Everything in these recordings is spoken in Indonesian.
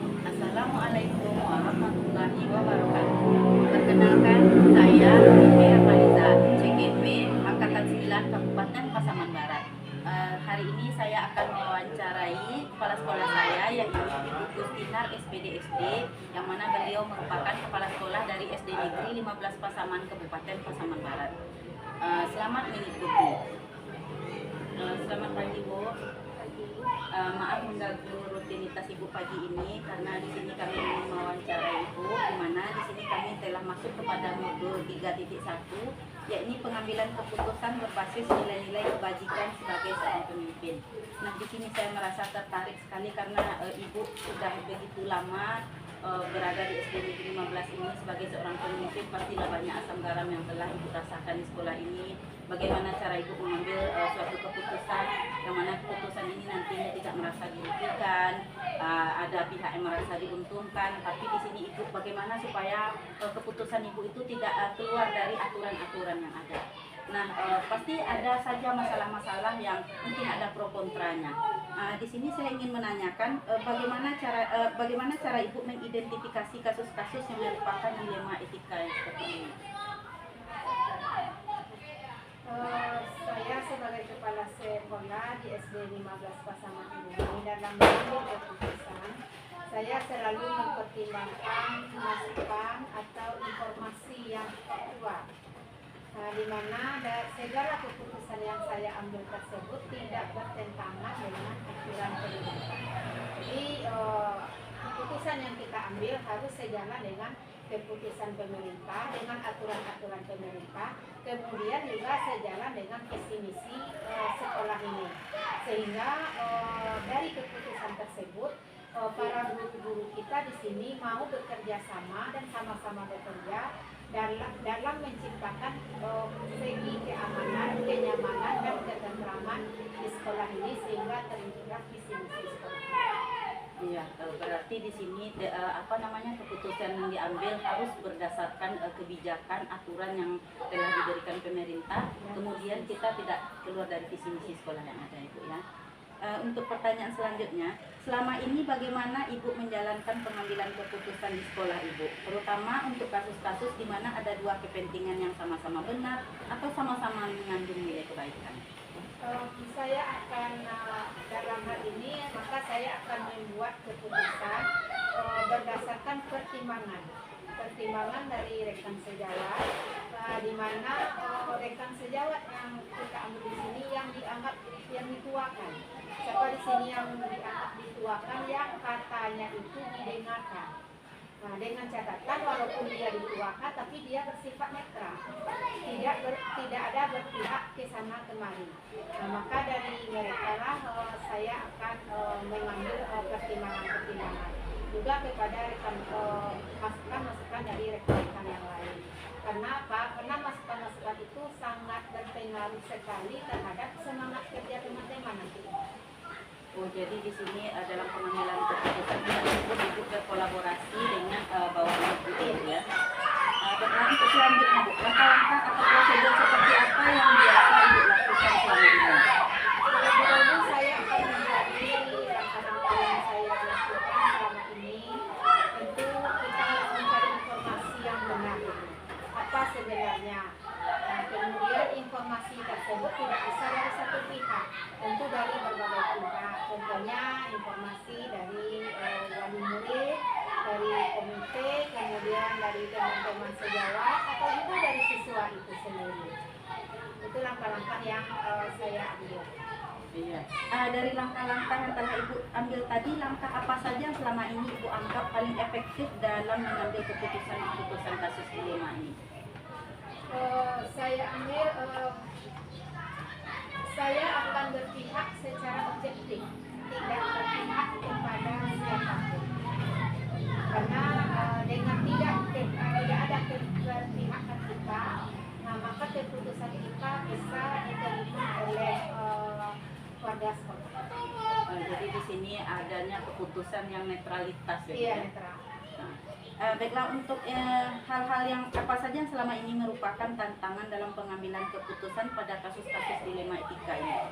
Assalamualaikum warahmatullahi wabarakatuh. Perkenalkan, saya Bibi Armaliza, CGP Angkatan 9 Kabupaten Pasaman Barat. Hari ini saya akan mewawancarai kepala sekolah saya, yaitu Ibu Gustinar SPD yang mana beliau merupakan kepala sekolah dari SD Negeri 15 Pasaman Kabupaten Pasaman Barat. Selamat mengikuti. Selamat pagi, Bu. Maaf mengganggu rutinitas Ibu pagi ini karena di sini kami ingin mewawancarai Ibu, di mana di sini kami telah masuk kepada modul 3.1, yakni pengambilan keputusan berbasis nilai-nilai kebajikan sebagai seorang pemimpin. Nah, di sini saya merasa tertarik sekali karena Ibu sudah begitu lama berada di SD Negeri 15 ini sebagai seorang pemimpin. Pastilah banyak asam garam yang telah Ibu rasakan di sekolah ini. Bagaimana cara Ibu mengambil suatu keputusan yang mana keputusan ini nantinya tidak merasa dirugikan, ada pihak yang merasa diuntungkan, tapi di sini Ibu bagaimana supaya keputusan Ibu itu tidak keluar dari aturan-aturan yang ada. Nah, pasti ada saja masalah-masalah yang mungkin ada pro kontranya. Di sini saya ingin menanyakan bagaimana cara Ibu mengidentifikasi kasus-kasus yang merupakan dilema etika yang seperti ini. Saya sebagai kepala sekolah di SD 15 Pasaman ini dalam mengambil keputusan, saya selalu mempertimbangkan masukan atau informasi yang kuat. Di mana segala keputusan yang saya ambil tersebut tidak bertentangan dengan aturan pendidikan. Jadi keputusan yang kita ambil harus sejalan dengan keputusan pemerintah, dengan aturan-aturan pemerintah, kemudian juga sejalan dengan visi misi sekolah ini. Sehingga dari keputusan tersebut para guru-guru kita di sini mau bekerja sama dan sama-sama bekerja dalam menciptakan segi keamanan, kenyamanan dan ketentraman di sekolah ini sehingga terwujudlah visi misi sekolah. Iya, berarti di sini keputusan yang diambil harus berdasarkan kebijakan aturan yang telah diberikan pemerintah. Kemudian kita tidak keluar dari visi misi sekolah yang ada, Ibu ya. Untuk pertanyaan selanjutnya, selama ini bagaimana Ibu menjalankan pengambilan keputusan di sekolah Ibu, terutama untuk kasus-kasus di mana ada dua kepentingan yang sama-sama benar atau sama-sama mengandung nilai kebaikan? Saya akan dalam hal ini maka saya akan membuat keputusan berdasarkan pertimbangan dari rekan sejawat, di mana rekan sejawat yang kita ambil di sini yang dianggap yang dituakan. Siapa di sini yang dianggap dituakan yang katanya itu didengarkan. Nah, dengan catatan walaupun dia dituakan tapi dia bersifat netral, tidak ada berpihak ke sana kemari. Nah, maka dari mereka lah saya akan mengambil pertimbangan juga kepada rekan masukan dari rekan-rekan yang lain. Karena apa? Karena masukan-masukan itu sangat berpengaruh sekali terhadap semangat kerja teman-teman nanti. Oh, jadi di sini dalam pengambilan keputusan Ibu berkolaborasi dengan bawahan Ibu ya. Untuk selanjutnya, Bu, langkah-langkah atau prosedur seperti apa yang biasa Ibu lakukan selama ini? Lalu saya akan menjadi langkah-langkah yang saya lakukan selama ini. Tentu kita harus mencari informasi yang benar. Apa sebenarnya? Nah, kemudian informasi tersebut tidak bisa dari satu pihak, tentu dari berbagai pihak. Contohnya informasi dari wali murid, dari komite, kemudian dari teman-teman sejawat, atau juga dari siswa itu sendiri. Itu langkah-langkah yang saya ambil. Iya. Dari langkah-langkah yang telah Ibu ambil tadi, langkah apa saja yang selama ini Ibu anggap paling efektif dalam mengambil keputusan kasus dilema ini? Saya akan berpihak secara objektif, tidak berpihak kepada siapapun. Karena dengan tidak ada keberpihakan kita, nah maka keputusan kita bisa diterima oleh warga sekolah. Jadi di sini adanya keputusan yang netralitas ya? Iya, netral. Baiklah, untuk hal-hal yang apa saja yang selama ini merupakan tantangan dalam pengambilan keputusan pada kasus-kasus dilema etika ini?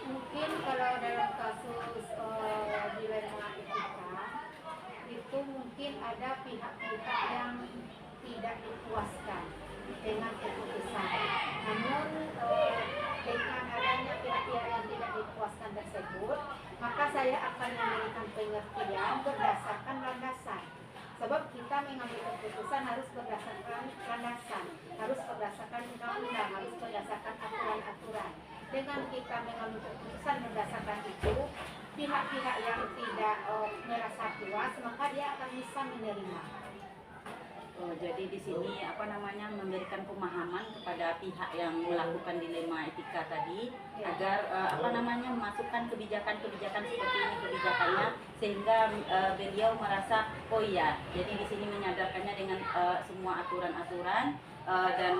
Mungkin kalau dalam kasus dilema etika itu mungkin ada pihak-pihak yang tidak dipuaskan dengan keputusan. Namun dengan adanya pihak-pihak yang tidak dipuaskan tersebut, maka saya akan memberikan pengertian berdasarkan landasan. Sebab kita mengambil keputusan harus berdasarkan landasan, harus berdasarkan undang-undang, harus berdasarkan aturan-aturan. Dengan kita mengambil keputusan berdasarkan itu, pihak-pihak yang tidak merasa puas, maka dia akan bisa menerima. Jadi di sini memberikan pemahaman kepada pihak yang melakukan dilema etika tadi agar memasukkan kebijakan-kebijakan seperti ini kebijakannya sehingga beliau merasa oh iya, jadi di sini menyadarkannya dengan semua aturan-aturan dan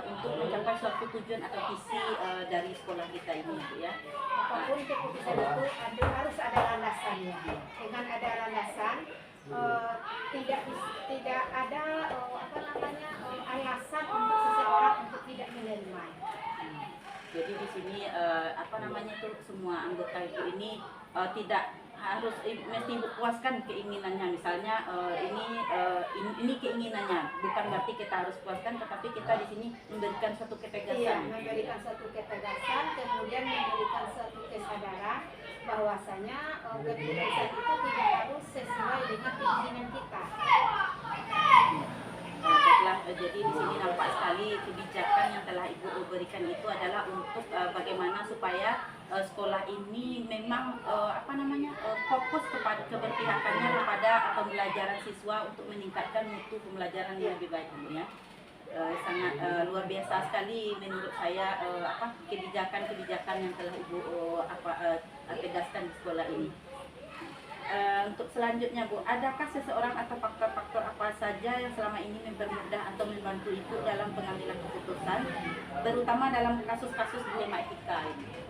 untuk mencapai suatu tujuan atau visi dari sekolah kita ini ya. Apapun keputusan itu harus ada landasannya. Dengan ada landasan tidak ada alasan untuk seseorang untuk tidak menerima. Jadi di sini semua anggota ibu ini tidak harus mesti puaskan keinginannya, misalnya ini keinginannya, bukan berarti kita harus puaskan, tetapi kita di sini memberikan satu ketegasan. Iya, memberikan satu ketegasan, kemudian memberikan satu kesadaran bahwasanya keputusan itu tidak harus sesuai dengan keinginan kita. Jadi di sini nampak sekali kebijakan yang telah ibu berikan itu adalah untuk bagaimana supaya sekolah ini memang fokus kepada keberpihakannya kepada pembelajaran siswa untuk meningkatkan mutu pembelajaran yang lebih baik ya. Sangat luar biasa sekali menurut saya kebijakan-kebijakan yang telah ibu tegaskan di sekolah ini. Untuk selanjutnya Bu, adakah seseorang atau faktor-faktor apa saja yang selama ini mempermudah atau membantu Ibu dalam pengambilan keputusan, terutama dalam kasus-kasus dilema etika ini?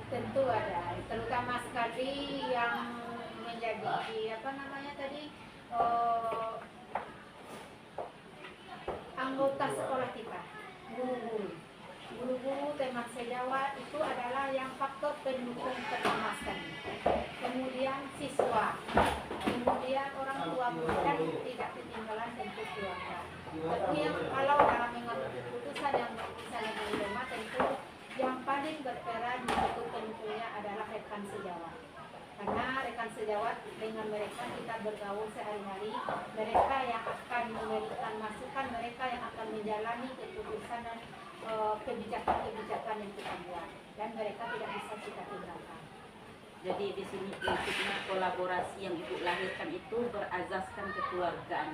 Tentu ada, terutama sekali yang menjadi anggota sekolah kita, guru-guru teman sejawat itu adalah yang faktor pendukung pertama sekali. Kemudian siswa, kemudian orang tua murid, dan tidak ketinggalan tentu keluarga. Tapi yang kalau dalam mengambil keputusan yang berkaitan dengan dilema, tentu yang paling berperan untuk tentunya adalah rekan sejawat. Karena rekan sejawat dengan mereka kita bergaul sehari-hari, mereka yang akan memberikan masukan, mereka yang akan menjalani keputusan dan kebijakan-kebijakan yang kita buat, dan mereka tidak bisa kita tinggalkan. Jadi di sini prinsipnya kolaborasi yang Ibu lahirkan itu berazaskan kekeluargaan.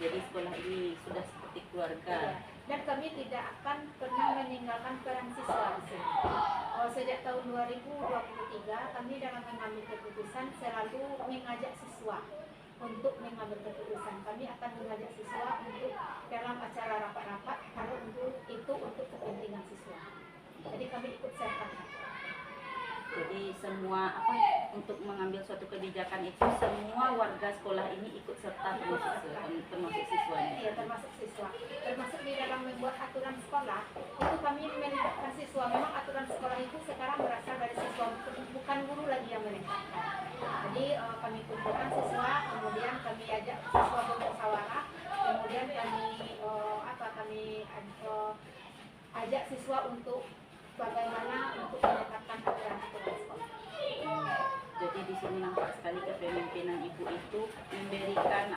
Jadi sekolah ini sudah seperti keluarga. Ya. Dan kami tidak akan pernah meninggalkan peran siswa di sini. Sejak tahun 2023 kami dalam mengambil keputusan selalu mengajak siswa untuk mengambil keputusan. Kami akan mengajak siswa untuk dalam acara rapat-rapat kalau untuk kepentingan siswa. Jadi kami ikut sertakan. Jadi semua untuk mengambil suatu kebijakan itu semua warga sekolah ini ikut serta termasuk siswanya. Iya, termasuk siswa. Termasuk di dalam membuat aturan sekolah itu kami melibatkan siswa. Memang aturan sekolah itu sekarang berasal dari siswa, bukan guru lagi yang menetapkan. Jadi kami kumpulkan siswa, kemudian kami ajak siswa bermusyawarah, kemudian kami ajak siswa untuk bagaimana untuk menetapkan aturan-aturan sekolah. Jadi di sini nampak sekali kepemimpinan Ibu itu memberikan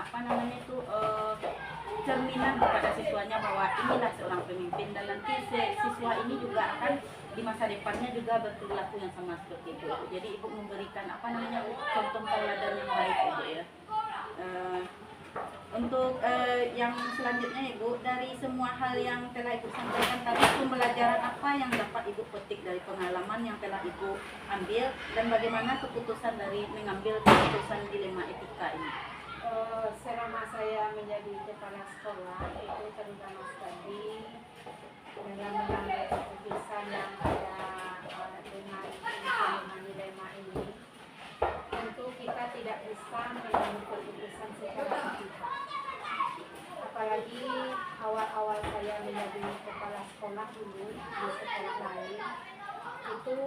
cerminan kepada siswanya bahwa inilah seorang pemimpin, dan nanti siswa ini juga akan di masa depannya juga berperilaku yang sama seperti itu. Jadi Ibu memberikan contoh tauladan yang baik Ibu ya. Untuk yang selanjutnya Ibu, dari semua hal yang telah Ibu sampaikan tadi, pembelajaran apa yang dapat Ibu petik dari pengalaman yang telah Ibu ambil, dan bagaimana keputusan dari mengambil keputusan dilema etika ini? Selama saya menjadi kepala sekolah itu terutama sekali dalam mengambil keputusan yang ada dengan dilema ini, tentu kita tidak bisa mengambil keputusan secara sepihak. Apalagi awal-awal saya menjadi kepala sekolah dulu di sekolah lain, itu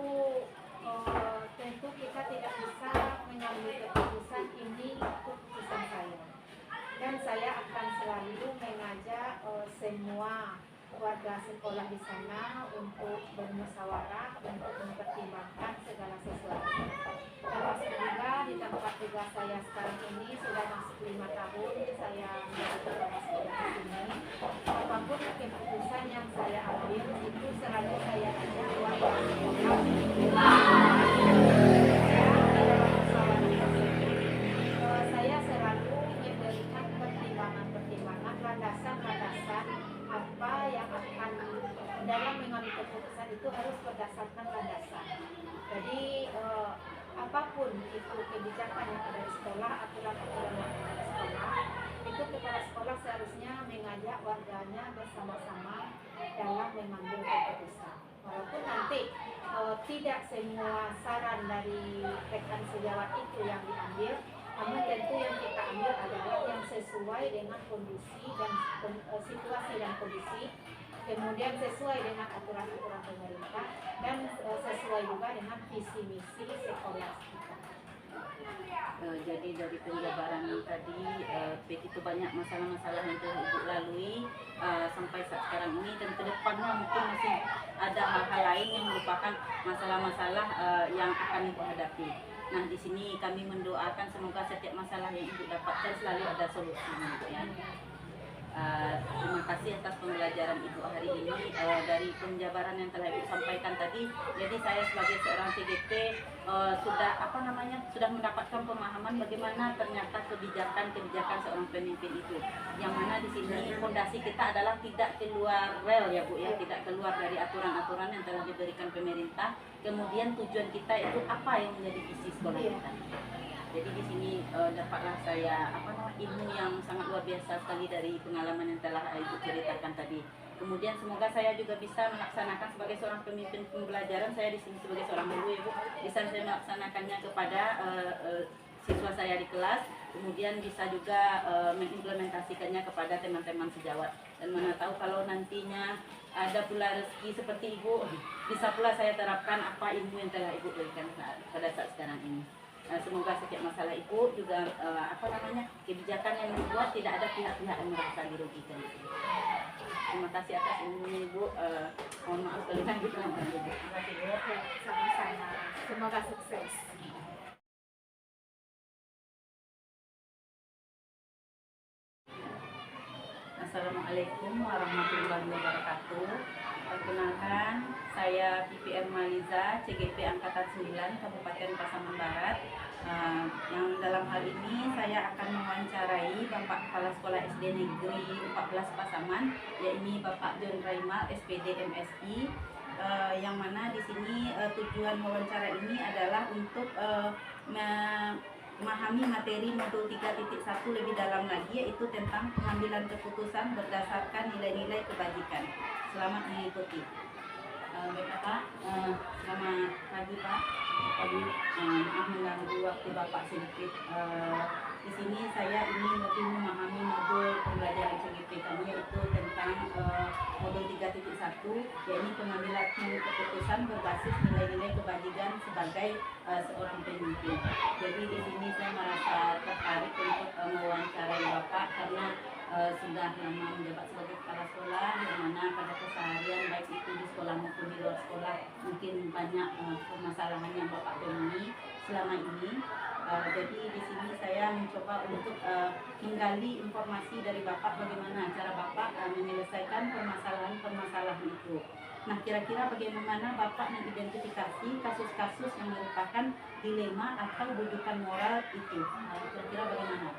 tentu kita tidak bisa mengambil keputusan ini keputusan saya, dan saya akan selalu mengajak semua warga sekolah di sana untuk bermusyawarah untuk mempertimbangkan segala sesuatu. Termasuk juga di tempat tugas saya sekarang ini sudah masuk 5 tahun saya menjadi kepala sekolah di sini. Apapun keputusan yang saya ambil itu selalu saya ajak warga sekolah. Saya selalu memberikan pertimbangan-pertimbangan, landasan-landasan apa yang akan dalam mengambil keputusan itu harus berdasarkan landasan. Jadi apapun itu kebijakan yang ada di sekolah, aturan-aturan yang ada di sekolah, itu kepala sekolah seharusnya mengajak warganya bersama-sama dalam mengambil keputusan. Walaupun nanti tidak semua saran dari rekan sejawat itu yang diambil, namun tentu yang kita ambil adalah yang sesuai dengan kondisi dan situasi dan kondisi, kemudian sesuai dengan aturan-aturan pemerintah, dan sesuai juga dengan visi misi sekolah kita. Jadi dari penjabaran tadi begitu banyak masalah-masalah yang telah Ibu lalui sampai saat sekarang ini, dan ke depannya mungkin masih ada hal-hal lain yang merupakan masalah-masalah yang akan Ibu hadapi. Nah, di sini kami mendoakan semoga setiap masalah yang Ibu dapatkan selalu ada solusinya, ya. Terima kasih atas pembelajaran Ibu hari ini, dari penjabaran yang telah Ibu sampaikan tadi. Jadi saya sebagai seorang CGP sudah mendapatkan pemahaman bagaimana ternyata kebijakan seorang pemimpin itu, yang mana di sini fondasi kita adalah tidak keluar rel, ya Bu, ya, tidak keluar dari aturan-aturan yang telah diberikan pemerintah. Kemudian tujuan kita itu apa yang menjadi visi sekolah kita. Jadi di sini dapatlah saya ilmu yang sangat luar biasa sekali dari pengalaman yang telah Ibu ceritakan tadi. Kemudian semoga saya juga bisa melaksanakan sebagai seorang pemimpin pembelajaran. Saya di sini sebagai seorang guru, Ibu, bisa saya melaksanakannya kepada siswa saya di kelas. Kemudian bisa juga mengimplementasikannya kepada teman-teman sejawat. Dan mana tahu kalau nantinya ada pula rezeki seperti Ibu, bisa pula saya terapkan apa ilmu yang telah Ibu berikan pada saat sekarang ini. Semoga setiap masalah Ibu juga kebijakan yang dibuat tidak ada pihak-pihak yang merasa dirugikan. Terima kasih atas ilmunya Ibu. Mohon maaf kalau lanjut. Terima kasih Bu. Sama-sama. Semoga sukses. Assalamualaikum warahmatullahi wabarakatuh. Perkenalkan, saya PPM Maliza, CGP Angkatan 9, Kabupaten Pasaman Barat. Yang dalam hal ini saya akan mewawancarai Bapak Kepala Sekolah SD Negeri 14 Pasaman, yaitu Bapak John Raimal, SPD MSI. Yang mana di sini tujuan wawancara ini adalah untuk memahami materi modul 3.1 lebih dalam lagi, yaitu tentang pengambilan keputusan berdasarkan nilai-nilai kebajikan. Selamat mengikuti. Baik Pak, selamat pagi Pak. Pagi. Maaf mengganggu waktu Bapak sedikit. Di sini saya ingin lebih memahami modul pembelajaran CGP kami, yaitu tentang modul 3.1, yaitu pengambilan keputusan berbasis nilai-nilai kebajikan sebagai seorang pemimpin. Jadi di sini saya merasa tertarik untuk mewawancarai Bapak karena sudah lama menjabat sebagai kepala sekolah, di mana pada keseharian baik itu di sekolah maupun di luar sekolah mungkin banyak permasalahan yang Bapak temui selama ini. Jadi di sini saya mencoba untuk menggali informasi dari Bapak bagaimana cara Bapak menyelesaikan permasalahan-permasalahan itu. Nah, kira-kira bagaimana Bapak mengidentifikasi kasus-kasus yang merupakan dilema atau rujukan moral itu? Kira-kira bagaimana?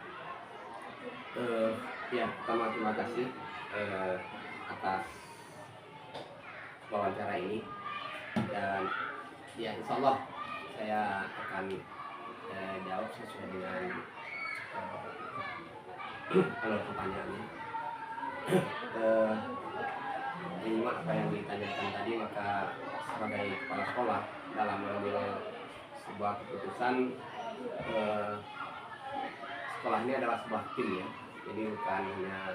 Ya, pertama terima kasih atas wawancara ini, dan ya insya Allah saya akan jawab sesuai dengan alur pertanyaannya. Menyimak apa yang ditanyakan tadi, maka sebagai kepala sekolah dalam mengambil sebuah keputusan, sekolah ini adalah sebuah tim, ya. Jadi bukan hanya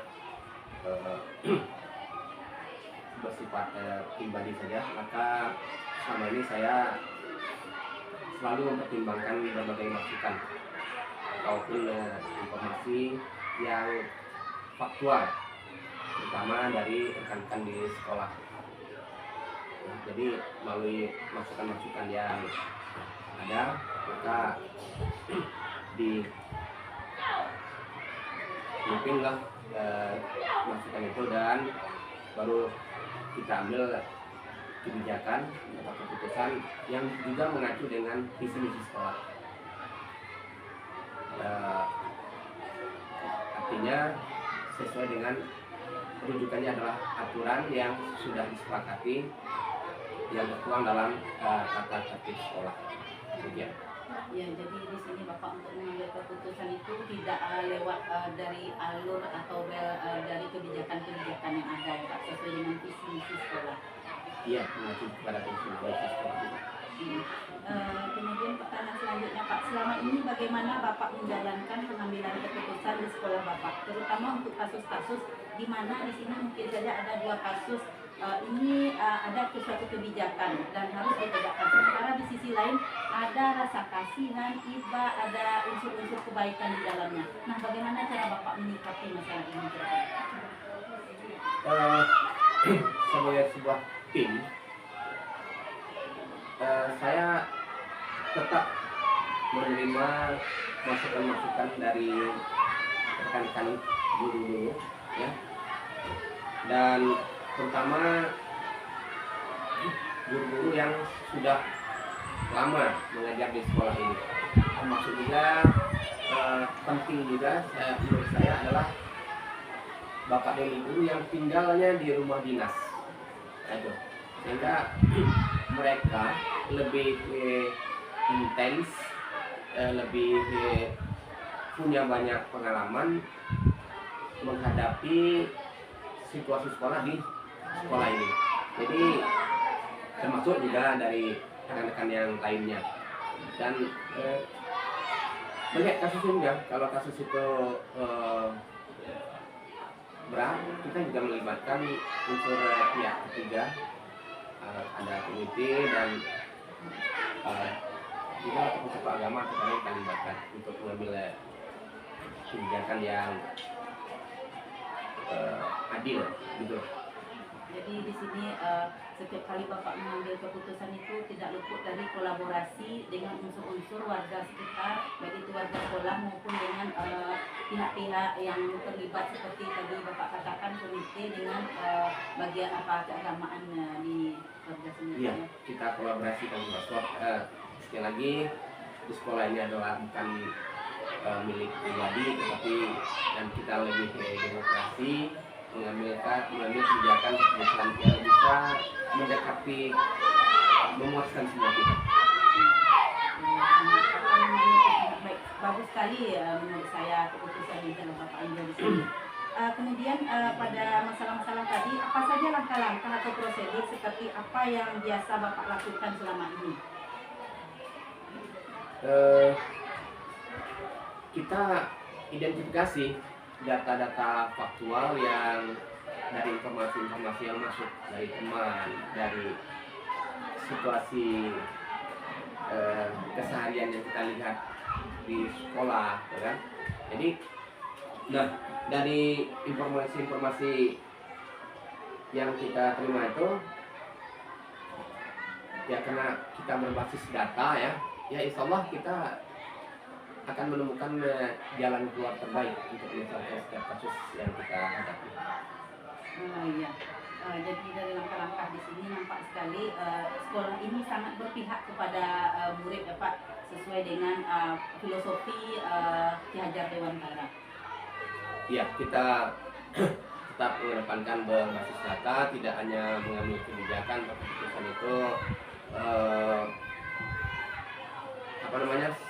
bersifat pribadi saja, maka selama ini saya selalu mempertimbangkan berbagai masukan ataupun informasi yang faktual, terutama dari rekan-rekan di sekolah. Nah, jadi melalui masukan-masukan yang ada, maka dipimpinlah masukan itu, dan baru kita ambil kebijakan atau keputusan yang juga mengacu dengan visi misi sekolah. Artinya sesuai dengan rujukannya adalah aturan yang sudah disepakati yang tertuang dalam tata tertib sekolah. Demikian. Ya, jadi di sini Bapak untuk mengambil keputusan itu tidak lewat dari alur atau dari kebijakan-kebijakan yang ada, ya Pak, sesuai dengan visi misi sekolah. Iya, mengacu kepada visi misi sekolah. Kemudian pertanyaan selanjutnya Pak, selama ini bagaimana Bapak menjalankan pengambilan keputusan di sekolah Bapak, terutama untuk kasus-kasus di mana di sini mungkin saja ada dua kasus ini ada suatu kebijakan dan harus ditegakkan. Sementara di sisi lain ada rasa kasihan, iba, ada unsur-unsur kebaikan di dalamnya. Nah, bagaimana cara Bapak menyikapi masalah ini? Sebagai sebuah tim, saya tetap menerima masukan-masukan dari rekan-rekan guru-guru, ya, dan terutama guru-guru yang sudah lama mengajar di sekolah ini. Termasuk juga penting juga menurut saya adalah bapak dan ibu yang tinggalnya di rumah dinas. Itu sehingga mereka lebih intens, lebih punya banyak pengalaman menghadapi situasi sekolah di sekolah ini. Jadi termasuk juga dari rekan-rekan yang lainnya. Dan melihat kasus ini ya, kalau kasus itu berat, kita juga melibatkan unsur pihak ketiga, ada komite dan juga tokoh-tokoh agama kita libatkan untuk mengambil kebijakan yang adil, gitu. Jadi di sini setiap kali Bapak mengambil keputusan itu tidak luput dari kolaborasi dengan unsur-unsur warga sekitar, baik itu warga sekolah maupun dengan pihak-pihak yang terlibat seperti tadi Bapak katakan komite dengan bagian apa keagamaan di warga sendiri. Iya, kita kolaborasikan sebab sekali lagi di sekolah ini adalah bukan milik pribadi, tetapi dan kita lebih demokrasi, mengambil kebijakan keputusan yang bisa mendekati, memuaskan semua pihak. Baik, bagus sekali menurut saya keputusan yang telah Bapak ambil di sini. Kemudian pada masalah-masalah tadi, apa saja langkah-langkah atau prosedur seperti apa yang biasa Bapak lakukan selama ini? Kita identifikasi data-data faktual yang dari informasi-informasi yang masuk dari teman, dari situasi keseharian yang kita lihat di sekolah, ya kan? Jadi, nah dari informasi-informasi yang kita terima itu, ya karena kita berbasis data ya insya Allah kita akan menemukan jalan keluar terbaik untuk menyelesaikan setiap kasus yang kita hadapi. Iya. Jadi dari langkah-langkah di sini nampak sekali sekolah ini sangat berpihak kepada murid ya Pak, sesuai dengan filosofi Ki Hajar Dewantara. Ya, kita tetap mengedepankan berbasis data, tidak hanya mengambil kebijakan atau keputusan itu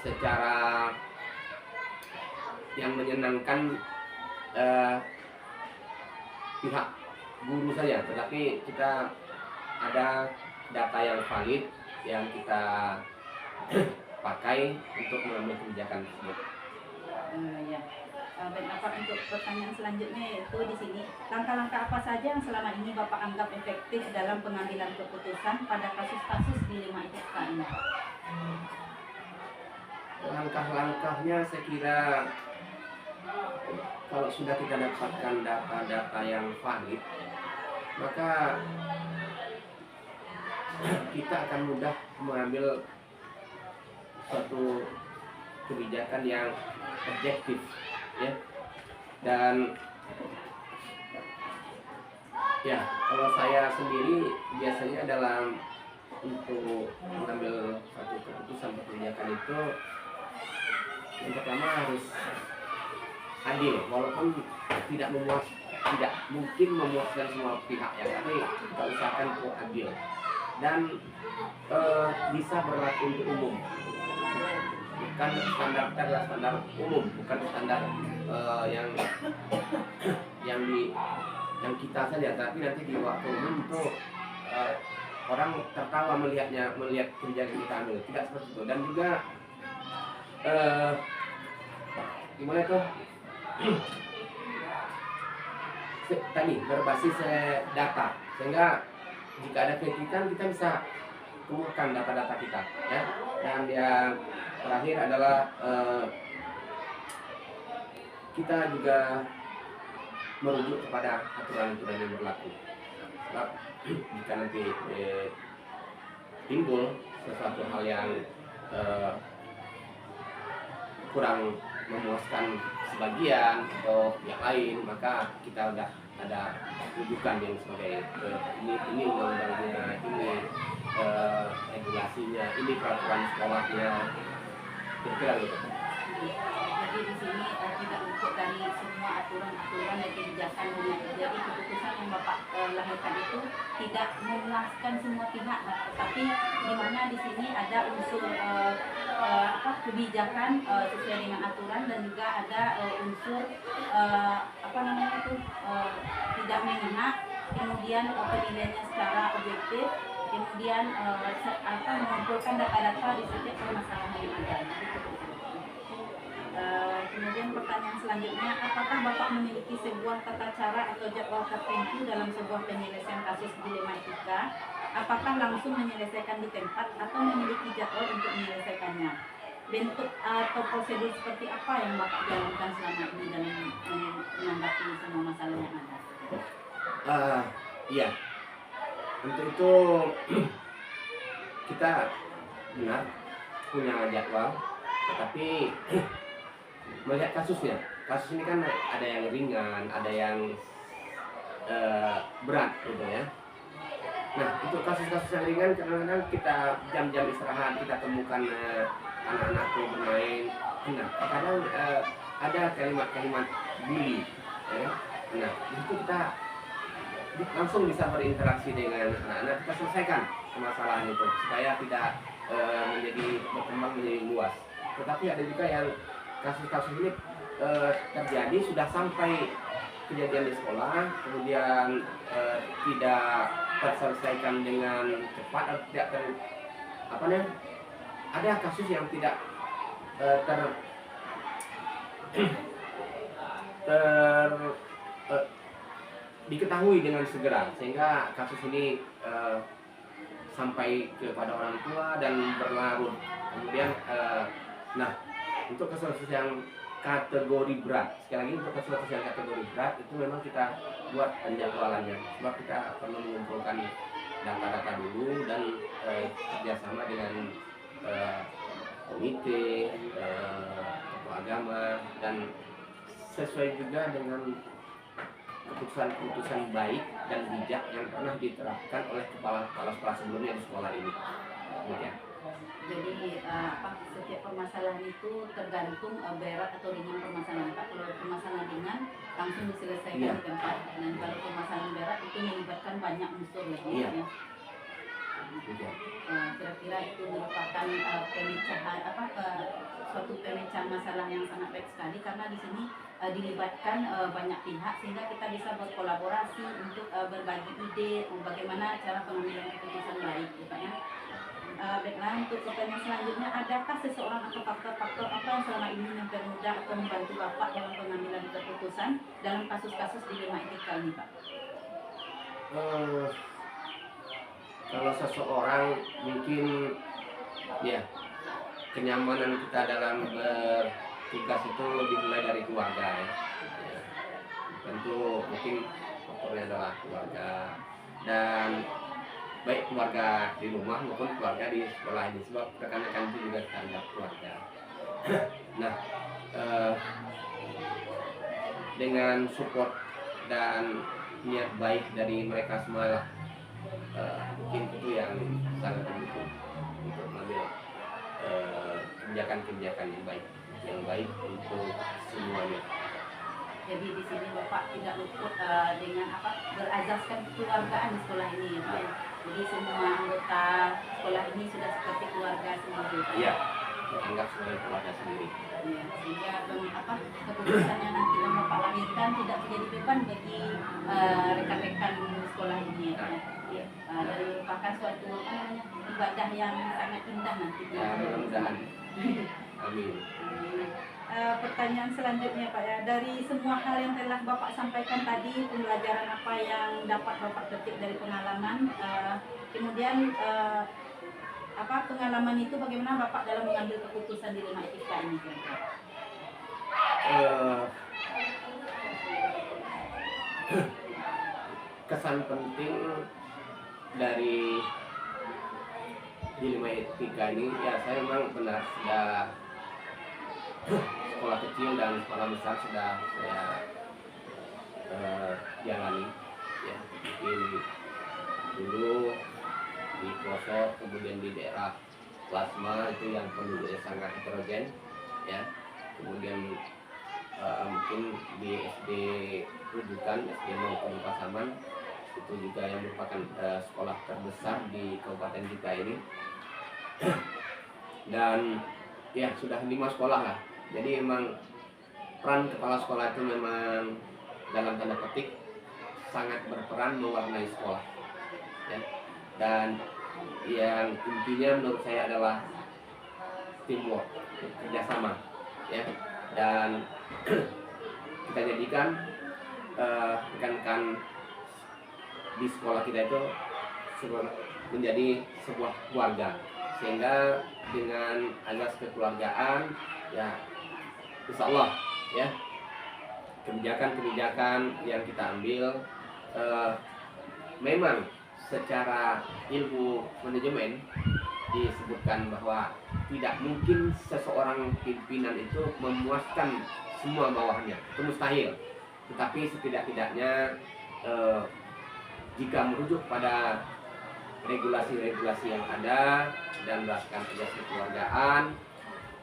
secara yang menyenangkan pihak guru saja, tetapi kita ada data yang valid yang kita pakai untuk mengambil kebijakan tersebut. Ya. Baik Bapak, untuk pertanyaan selanjutnya yaitu di sini, langkah-langkah apa saja yang selama ini Bapak anggap efektif dalam pengambilan keputusan pada kasus-kasus dilema etika ini? Langkah-langkahnya saya kira kalau sudah kita dapatkan data-data yang valid, maka kita akan mudah mengambil suatu kebijakan yang objektif, ya. Dan ya, kalau saya sendiri biasanya dalam untuk mengambil satu keputusan kebijakan itu, yang pertama harus adil, walaupun tidak mungkin memuaskan semua pihak ya, tapi kita usahakan untuk adil dan bisa berlaku untuk umum. Bukan standar, kita adalah standar umum, bukan standar yang kita saja, tapi nanti di waktu umum itu orang tertawa melihat kebijakan kita ambil, tidak seperti itu. Dan juga gimana tuh tadi berbasis data, sehingga jika ada kritikan kita bisa kumpulkan data-data kita, ya. Dan yang terakhir adalah kita juga merujuk kepada aturan-aturan yang berlaku. Sebab jika nanti timbul sesuatu hal yang kurang memuaskan sebagian atau yang lain, maka kita udah ada rujukan yang sebagai ini undang-undangnya, ini regulasinya, ini peraturan sekolahnya, kira-kira gitu. Jadi di sini tidak luput dari semua aturan-aturan dan kebijakan dunia. Jadi keputusan yang Bapak lahirkan itu tidak memuaskan semua pihak, tetapi di mana di sini ada unsur kebijakan sesuai dengan aturan, dan juga ada unsur tidak memihak, kemudian penilaiannya secara objektif, kemudian mengumpulkan data-data di setiap permasalahan yang ada. Kemudian pertanyaan selanjutnya, apakah Bapak memiliki sebuah tata cara atau jadwal tertentu dalam sebuah penyelesaian kasus dilema etika? Apakah langsung menyelesaikan di tempat atau memiliki jadwal untuk menyelesaikannya? Bentuk atau prosedur seperti apa yang Bapak jalankan selama ini dalam menanggapi semua masalah yang ada? Iya, untuk itu kita benar punya jadwal, tetapi melihat kasusnya. Kasus ini kan ada yang ringan, ada yang berat gitu ya. Nah, untuk kasus-kasus yang ringan kadang-kadang kita jam-jam istirahat kita temukan anak-anak bermain. Nah, kadang ada kalimat-kalimat bully, ya. Nah, itu kita langsung bisa berinteraksi dengan anak-anak, kita selesaikan permasalahan itu supaya tidak berkembang menjadi luas. Tetapi ada juga yang kasus-kasus ini terjadi sudah sampai kejadian di sekolah, kemudian tidak terselesaikan dengan cepat atau tidak ada kasus yang tidak diketahui dengan segera, sehingga kasus ini sampai kepada orang tua dan berlarut. Kemudian untuk kasus-kasus yang kategori berat, sekali lagi untuk kasus-kasus yang kategori berat itu memang kita buat penjadwalannya, sebab kita perlu mengumpulkan data-data dulu dan kerjasama dengan komite, tokoh agama, dan sesuai juga dengan keputusan-keputusan baik dan bijak yang pernah diterapkan oleh kepala-kepala sekolah sebelumnya di sekolah ini. Demikian. Jadi setiap permasalahan itu tergantung berat atau ringan permasalahan. Kalau permasalahan ringan langsung diselesaikan di tempat, dan kalau permasalahan berat itu melibatkan banyak unsur lagi. Iya. Ya. Kira-kira itu merupakan pemecahan suatu pemecahan masalah yang sangat baik sekali, karena di sini dilibatkan banyak pihak, sehingga kita bisa berkolaborasi untuk berbagi ide bagaimana cara pengambilan keputusan baik, gitu ya. Baiklah, untuk pertanyaan selanjutnya, adakah seseorang atau faktor-faktor apa yang selama ini mempermudah atau membantu Bapak dalam pengambilan keputusan dalam kasus-kasus dilema etika ini, Pak? Kalau seseorang mungkin ya kenyamanan kita dalam bertugas itu dimulai dari keluarga ya. Ya, tentu mungkin faktornya adalah keluarga, dan baik keluarga di rumah maupun keluarga di sekolah ini, sebab rekan-rekan itu juga kita anggap keluarga. Nah, dengan support dan niat baik dari mereka semua lah, mungkin itu yang sangat mendukung untuk mengambil kebijakan-kebijakan yang baik untuk semuanya. Jadi di sini Bapak tidak luput dengan berazaskan kekeluargaan di sekolah ini ya Pak. Jadi semua anggota sekolah ini sudah seperti keluarga sendiri. Iya, dianggap sebagai keluarga sendiri. Ya, sehingga keputusannya nanti yang Bapak lahirkan tidak menjadi beban bagi rekan-rekan sekolah ini ya. Iya. Dan merupakan suatu ibadah yang sangat indah nanti. Ya, mudah-mudahan. Amin. Pertanyaan selanjutnya Pak ya, dari semua hal yang telah Bapak sampaikan tadi, pembelajaran apa yang dapat Bapak petik dari pengalaman, kemudian pengalaman itu bagaimana Bapak dalam mengambil keputusan dilema etika ini kira-kira? Kesan penting dari dilema etika ini ya, saya memang benar sudah sekolah kecil dan sekolah besar sudah saya jalani ya, mungkin dulu di pelosok, kemudian di daerah plasma itu yang penduduknya sangat heterogen ya, kemudian mungkin di SD rujukan, SD maupun Pasaman, itu juga yang merupakan sekolah terbesar di kabupaten kita ini. Dan ya sudah 5 sekolah lah, jadi memang peran kepala sekolah itu memang dalam tanda petik sangat berperan mewarnai sekolah ya. Dan yang intinya menurut saya adalah teamwork, kerjasama ya, dan kita jadikan rekan-rekan di sekolah kita itu menjadi sebuah keluarga, sehingga dengan azas kekeluargaan ya, insya Allah ya, kebijakan-kebijakan yang kita ambil memang secara ilmu manajemen disebutkan bahwa tidak mungkin seseorang pimpinan itu memuaskan semua bawahannya, itu mustahil. Tetapi setidak-tidaknya jika merujuk pada regulasi-regulasi yang ada dan berdasarkan azas kekeluargaan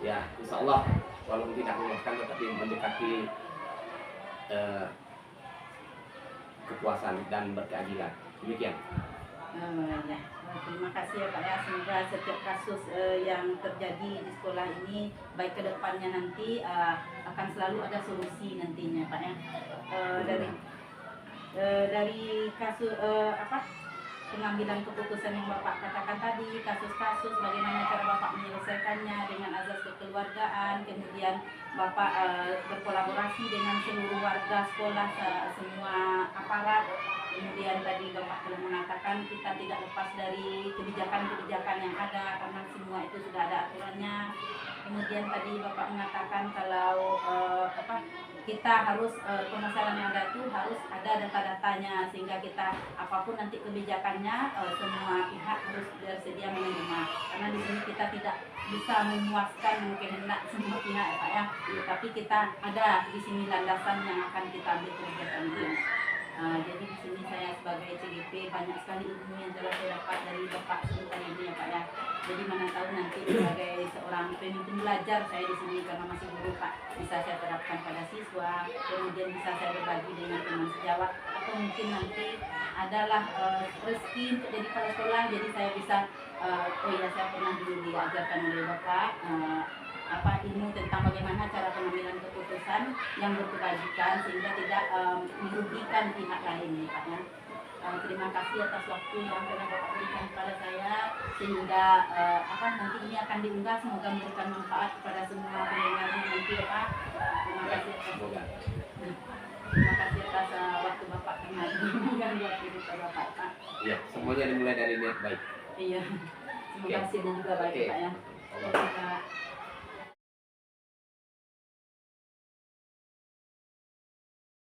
ya, insya Allah walaupun tidak memuaskan tetapi mendekati kepuasan dan berkeadilan. Demikian. Ya. Terima kasih ya Pak ya, semoga setiap kasus yang terjadi di sekolah ini baik ke depannya nanti akan selalu ada solusi nantinya Pak ya. Dari kasus pengambilan keputusan yang Bapak katakan tadi, kasus-kasus bagaimana cara Bapak menyelesaikannya dengan azas kekeluargaan, kemudian Bapak berkolaborasi dengan seluruh warga sekolah, semua aparat. Kemudian tadi Bapak telah mengatakan kita tidak lepas dari kebijakan-kebijakan yang ada karena semua itu sudah ada aturannya. Kemudian tadi Bapak mengatakan kalau kita harus permasalahan yang ada itu harus ada data-datanya, sehingga kita apapun nanti kebijakannya semua pihak harus bersedia menerima. Karena di sini kita tidak bisa memuaskan kehendak semua pihak ya Pak ya. Tapi kita ada di sini landasan yang akan kita ambil kebijakan itu. Jadi di sini saya sebagai CGP banyak sekali ilmu yang telah saya dapat dari Bapak sebentar ini ya Pak ya. Jadi mana tahu nanti sebagai seorang pemimpin belajar saya di sini karena masih guru Pak, bisa saya terapkan pada siswa, kemudian bisa saya berbagi dengan teman sejawat, atau mungkin nanti adalah rezeki untuk jadi kepala sekolah. Jadi saya bisa saya pernah dulu diajarkan oleh Bapak ilmu tentang bagaimana cara pengambilan keputusan yang berkebajikan sehingga tidak merugikan pihak lain ya Pak ya. Terima kasih atas waktu yang telah Bapak berikan kepada saya sehingga nanti ini akan diunggah, semoga memberikan manfaat kepada semua pendengarnya nanti ya Pak. Terima kasih atas terima kasih atas waktu Bapak karena dengan waktu Bapak Pak. Iya, semuanya dimulai dari niat baik. Iya, semoga hasilnya juga baik Oke. Pak ya. Allah. Oke, Pak.